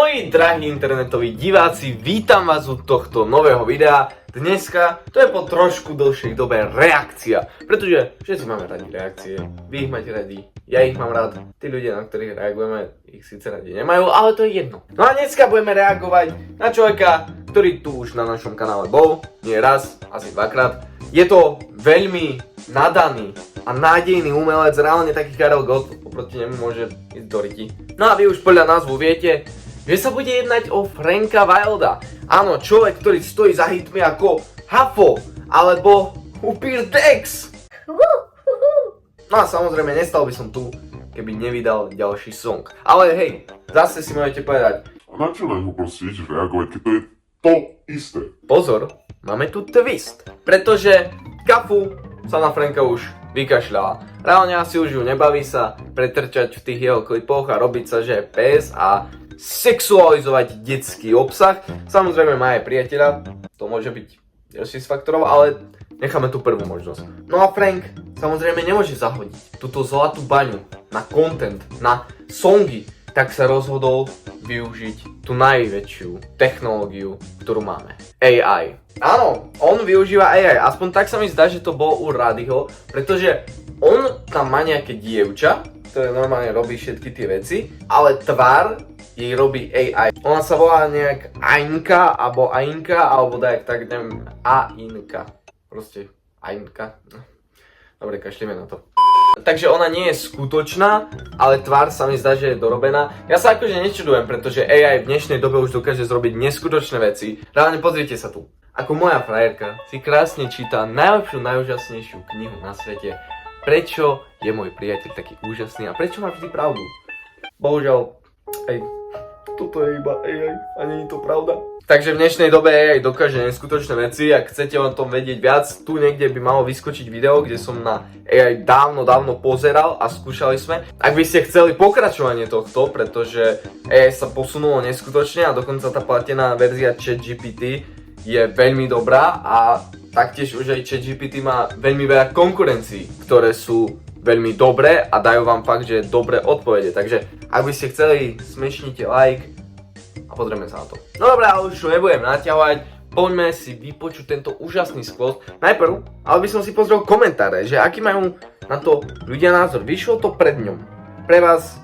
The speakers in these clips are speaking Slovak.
Moji drahí internetoví diváci, vítam vás u tohto nového videa. Dneska to je po trošku dlhšej dobe reakcia, pretože všetci máme radi reakcie, vy ich máte radi, ja ich mám rád, tí ľudia, na ktorých reagujeme, ich síce radi nemajú, ale to je jedno. No a dneska budeme reagovať na človeka, ktorý tu už na našom kanále bol, nie raz, asi dvakrát. Je to veľmi nadaný a nádejný umelec, reálne taký Karel Gott, oproti nemu môže ísť do riti. No a vy už podľa názvu viete, že sa bude jednať o Franka Wilda. Áno, človek, ktorý stojí za hitmi ako Hafo alebo Upír Dex. No a samozrejme, nestal by som tu, keby nevydal ďalší song. Ale hej, zase si môžete povedať, a na čo na ňu proste ideš reagovať, keď to je to isté? pozor, máme tu twist. Pretože Kafu sa na Franka už vykašľala. Reálne asi už ju nebaví sa pretrčať v tých jeho klipoch a robiť sa, že je pes a sexualizovať detský obsah. Samozrejme má aj priateľa, to môže byť ďalší z faktorov, ale necháme tú prvú možnosť. No a Frank samozrejme nemôže zahodiť túto zlatú baňu na content, na songy, tak sa rozhodol využiť tú najväčšiu technológiu, ktorú máme. AI. Áno, on využíva AI, aspoň tak sa mi zdá, že to bol u Radiho, pretože on tam má nejaké dievča, ktoré normálne robí všetky tie veci, ale tvár jej robí AI. Ona sa volá nejak Ainka, alebo dajak tak, neviem, Ainka. Proste Ainka. Dobre, kašlíme na to. Takže ona nie je skutočná, ale tvár sa mi zdá, že je dorobená. Ja sa akože nečudujem, pretože AI v dnešnej dobe už dokáže zrobiť neskutočné veci. Reálne pozrite sa tu. Ako moja frajerka si krásne číta najlepšiu, najúžasnejšiu knihu na svete. Prečo je môj priateľ taký úžasný a prečo má vždy pravdu? Bohužiaľ, aj toto je iba AI a nie je to pravda. Takže v dnešnej dobe AI dokáže neskutočné veci. Ak chcete o tom vedieť viac, tu niekde by malo vyskočiť video, kde som na AI dávno pozeral a skúšali sme. Ak by ste chceli pokračovanie tohto, pretože AI sa posunulo neskutočne a dokonca tá platená verzia ChatGPT je veľmi dobrá a taktiež už aj ChatGPT má veľmi veľa konkurencií, ktoré sú veľmi dobré a dajú vám fakt, že dobré odpovede. Takže ak by ste chceli, smešnite like a pozrieme sa na to. No dobré, ale už nebudem naťahovať, poďme si vypočuť tento úžasný skvot. Najprv, ale by som si pozrel komentáre, že aký majú na to ľudia názor. Vyšlo to pred ňom. Pre vás,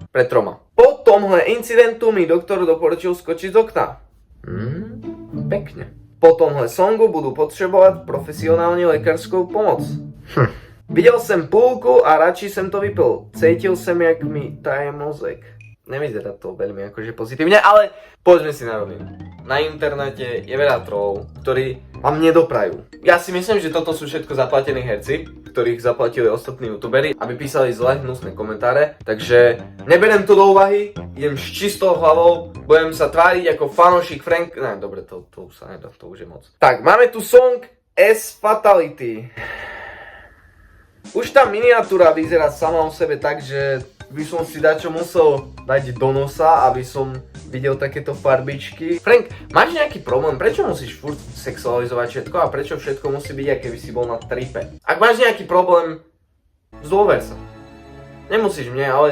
pred 3. Po tomhle incidentu mi doktor doporučil skočiť z okna. Pekne. Po tomhle songu budú potrebovať profesionálne lekárskú pomoc. Videl som púlku a radši som to vypil. Cítil som, jak mi taje mozek. Nevyzerá to veľmi akože pozitívne, ale poďme si na rovinu. Na internete je veľa trollov, ktorí vám nedoprajú. Ja si myslím, že toto sú všetko zaplatení herci, ktorých zaplatili ostatní youtuberi, aby písali zlé hnusné komentáre. Takže neberiem to do úvahy, idem s čistou hlavou, budem sa tváriť ako fanúšik Frank... Ne, dobre, to už sa nedá, to už je moc. Tak, máme tu song S Fatality. Už tá miniatúra vyzerá sama o sebe tak, že by som si dačo musel dať do nosa, aby som videl takéto farbičky. Frank, máš nejaký problém? Prečo musíš furt sexualizovať všetko a prečo všetko musí byť, ako keby si bol na tripe? Ak máš nejaký problém, zdôver sa. Nemusíš mne, ale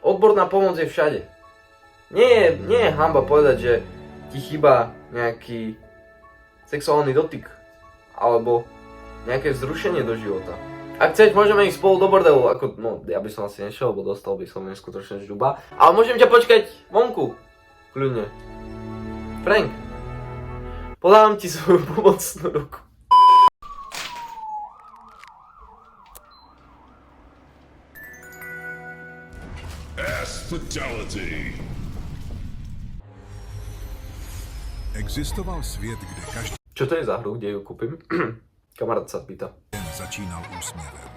odborná pomoc je všade. Nie je hanba povedať, že ti chýba nejaký sexuálny dotyk alebo nejaké vzrušenie do života. Ak chceš, môžeme ísť spolu do bordelu, ako, no, ja by som asi nešiel, lebo dostal by som neskutočne žduba. Ale môžem ťa počkať vonku, kľudne. Frank, podávam ti svoju pomocnú ruku. S Fatality. Existoval svět, kde každý Čo to je za hru, kde ju kúpim? Kamarát sa pýta. den začínal úsměvem,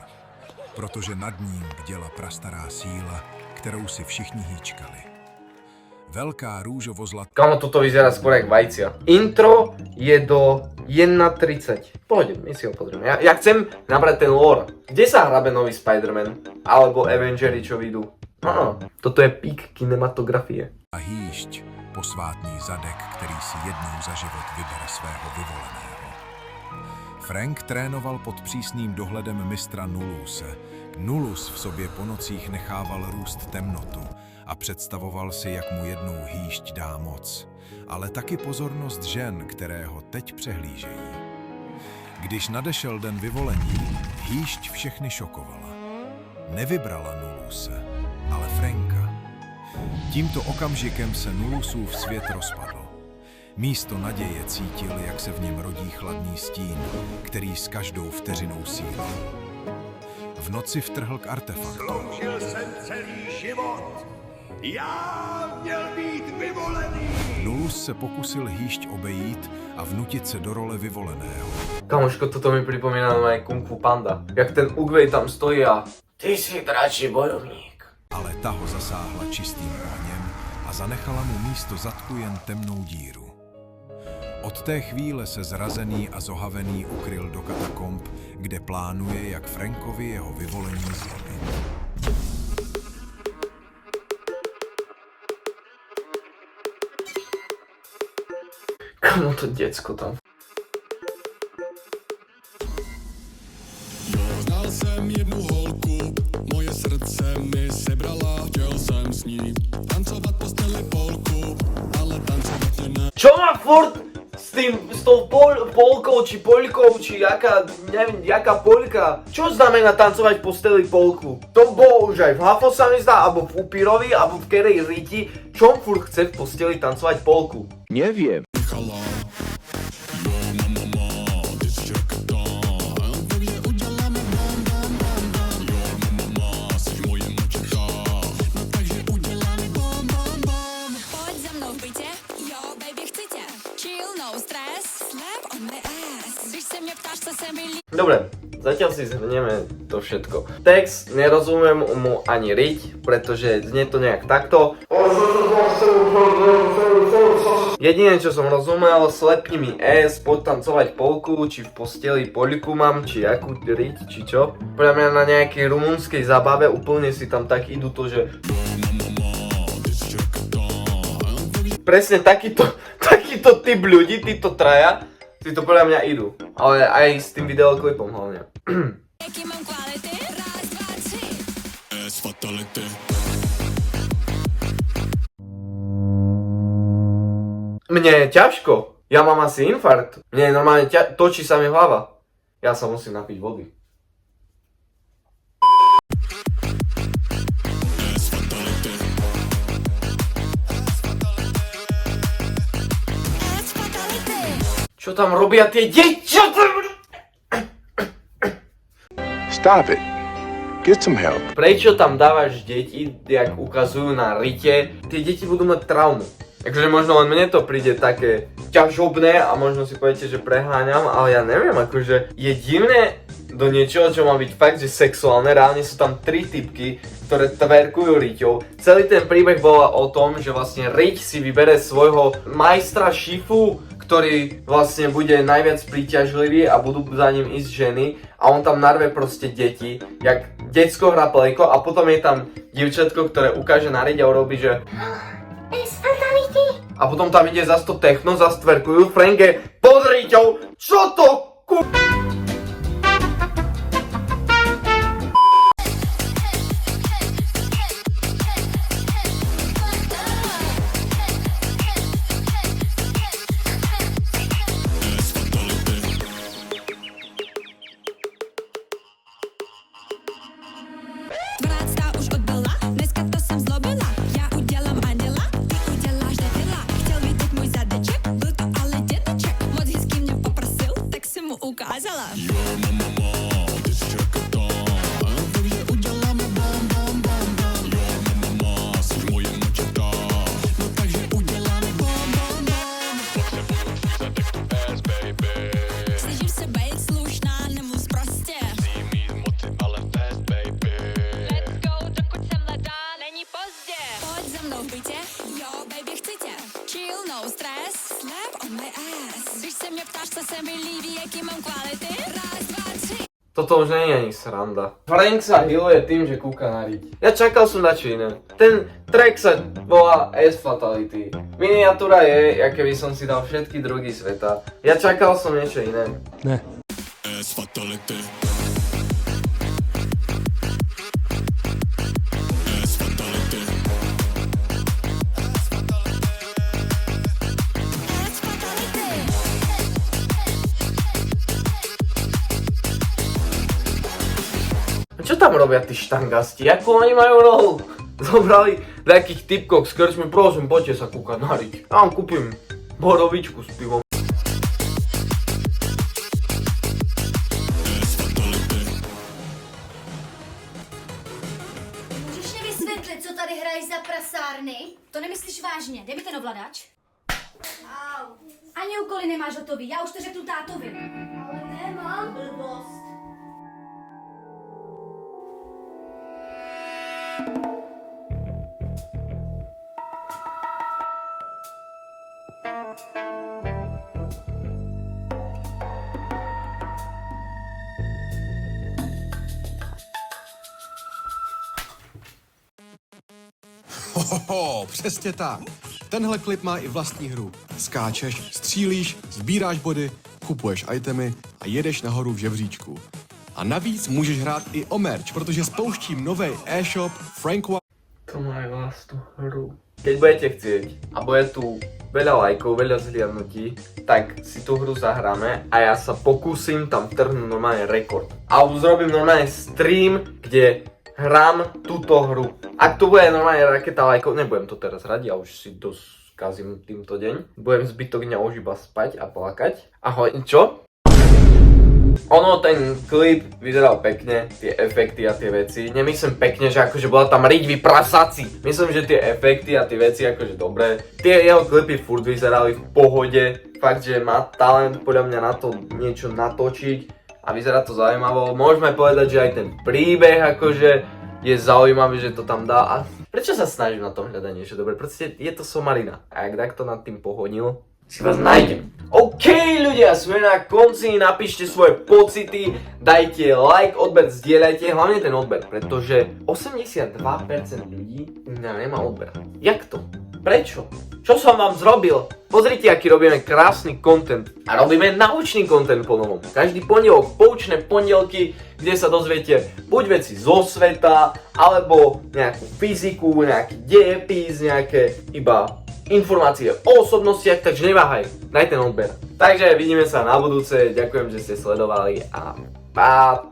protože nad ním bděla prastará síla, kterou si všichni hýčkali. Velká růžovo-zlatá Kamo, toto vyzerá skôr jak vajcia. Intro je do 1.30. Pohodne, my si ho pozrieme. Ja chcem nabrať ten lore. Kde sa hrabe nový Spider-Man? Alebo Avengeri, čo vyjdú? Toto je pík kinematografie. hýšť, posvátný zadek, který si jednou za život vybere svého vyvoleného. Frank trénoval pod přísným dohledem mistra Nuluse. Nulus v sobě po nocích nechával růst temnotu a představoval si, jak mu jednou hýšť dá moc, ale taky pozornost žen, které ho teď přehlížejí. Když nadešel den vyvolení, hýšť všechny šokovala. Nevybrala Nuluse, ale Franka. Tímto okamžikem se Nulusův svět rozpadl. Místo naděje cítil, jak se v něm rodí chladný stín, který s každou vteřinou sílil. V noci vtrhl k artefaktu. Sloužil jsem celý život. Já měl být vyvolený. Nulus se pokusil hýšť obejít a vnutit se do role vyvoleného. Kamoško, toto mi pripomína aj Kung Fu Panda. Jak ten Ugwei tam stojí a ty si dračí bojovník. Ale ta ho zasáhla čistým ohněm a zanechala mu místo zadku jen temnou díru. Od té chvíle se zrazený a zohavený ukryl do katakomb, kde plánuje, jak Frankovi jeho vyvolení zlomit. Kamo to decko tam. Znal jsem jednu holku, moje srdce mi sebrala, chtěl jsem s ní tancovat posteli polku, ale tancovat mě ne. Čo má furt s tou polkou, či poľkou, či jaká poľka? Čo znamená tancovať v posteli polku? To bolo už aj v Hafo sa mi zdá, alebo v Upírovi, alebo v Kerej Riti. Čom furt chce v posteli tancovať polku? Neviem. Nechala, jo mama, ty si čekatá, takže uděláme bam bam bam bam. Jo mama, jsi moje mačecha, no takže uděláme bam bam bam. Pojď za mnou v bytě, jo baby chci tě. Chill, no stress, slap on my ass. Když se mě ptáš, co se mi líbí. Dobre, zatiaľ si zhrnieme to všetko. Text nerozumiem mu ani riť, pretože znie to nejak takto. Jedine, čo som rozumel, slepni mi S, poď tancovať polku, či v posteli poľku mám, či akú riť, či čo. Podľa mňa na nejakej rumunskej zábave úplne si tam tak idú to, že... Presne takýto typ ľudí, títo traja, si to podľa mňa idú. Ale aj s tým videoklipom hlavne. Jaký mám kvality? Raz, dva, tři. S fatality. Mne je ťažko. Ja mám asi infarkt. Mne normálne točí sa mi hlava. Ja sa musím napiť vody. S fatality. Čo tam robia tie deti? Čo tam... Stop it. Get some help. Prečo tam dávaš deti, jak ukazujú na rite? Tie deti budú mať traumu. Takže možno len mne to príde také ťažobné a možno si poviete, že preháňam, ale ja neviem, akože je divné do niečoho, čo má byť fakt, že sexuálne. Reálne sú tam 3 typky, ktoré tverkujú riťou. Celý ten príbeh bol o tom, že vlastne riť si vybere svojho majstra Shifu, ktorý vlastne bude najviac príťažlivý a budú za ním ísť ženy a on tam narve proste deti, jak decko hrá plejko a potom je tam dievčatko, ktoré ukáže na riť a urobí, že a potom tam ide zas to techno, zas tverkujú, Frank je pod riťou, čo to Dvanáctá už odbyla, dneska to jsem zlobila. Já udělám anděla, ty uděláš devila. Chtěl vidět můj zadeček, byl to ale dědeček. Moc hezký mě poprosil, tak jsem mu ukázala. Jo mama, ty si čekatá, takže uděláme bam bam bam bam. Jo mama, jsi moje mačecha, no takže uděláme bam bam bam. Potřebuju zadek tu ass, baby. Snažím se být slušná, nemluv prostě. Musím mít moci, ale fast, baby. Let's go, dokud jsem mladá, není pozdě. Pojď za mnou v bytě, jo baby chci tě. Chill, no stress, slap on my ass. Když se mě ptáš, co se mi líbí, jaký mám kvality. Raz, dva, tři. Toto už nie je ani sranda. Frank sa healuje tým, že kúka na riť. Ja čakal som na čo iné. Ten track sa volá S Fatality. Miniatúra je, aké by som si dal všetky druhy sveta. Ja čakal som niečo iné. S fatality. S fatality. tam robia tí štangasti? Ako oni majú rohu? Zobrali nejakých typkov z krčmy, prosím, poďte sa kúkať na riť. Ja vám kúpim borovičku s pivom. Můžeš mi vysvětlit, co tady hraješ za prasárny? To nemyslíš vážně, dej mi ten ovladač. Au. Ani úkoly nemáš hotový, já už to řeknu tátovi. Ale nemám. Blbost. Hohoho, přesně tak. Tenhle klip má i vlastní hru. Skáčeš, střílíš, sbíráš body, kupuješ itemy a jedeš nahoru v žebříčku. A navíc můžeš hrát i o merch, protože spouštím nový e-shop Frank. To má aj vlastnú hru. Keď budete chcieť a bude tu veľa lajkov, veľa zhliadnutí, tak si tú hru zahráme a ja sa pokúsim tam vtrhnúť normálne rekord. A zrobím normálne stream, kde hrám túto hru. Ak to bude normálne raketa lajkov, nebudem to teraz hrať, ja už si dosť skazím týmto deň. Budem zbytok dňa už iba spať a plakať. Ahoj, čo? Ono, ten klip vyzeral pekne, tie efekty a tie veci. Nemyslím pekne, že akože bola tam riť vyprasaci. Myslím, že tie efekty a tie veci akože dobré. Tie jeho klipy furt vyzerali v pohode. Fakt, že má talent podľa mňa na to niečo natočiť. A vyzerá to zaujímavo. Môžeme povedať, že aj ten príbeh akože je zaujímavý, že to tam dá. A prečo sa snažím na tom hľadať niečo dobré? Proste je to somarina. A ak takto nad tým pohodil, si vás nájdem. OK ľudia, sme na konci, napíšte svoje pocity, dajte like, odber, zdieľajte, hlavne ten odber, pretože 82% ľudí u mňa nemá odber. Jak to? Prečo? Čo som vám zrobil? Pozrite, aký robíme krásny content a robíme naučný content po novom. Každý pondelok poučné pondelky, kde sa dozviete buď veci zo sveta, alebo nejakú fyziku, nejaký dejepis, nejaké iba informácie o osobnostiach, takže neváhaj, daj ten odber. Takže vidíme sa na budúce, ďakujem, že ste sledovali a pa.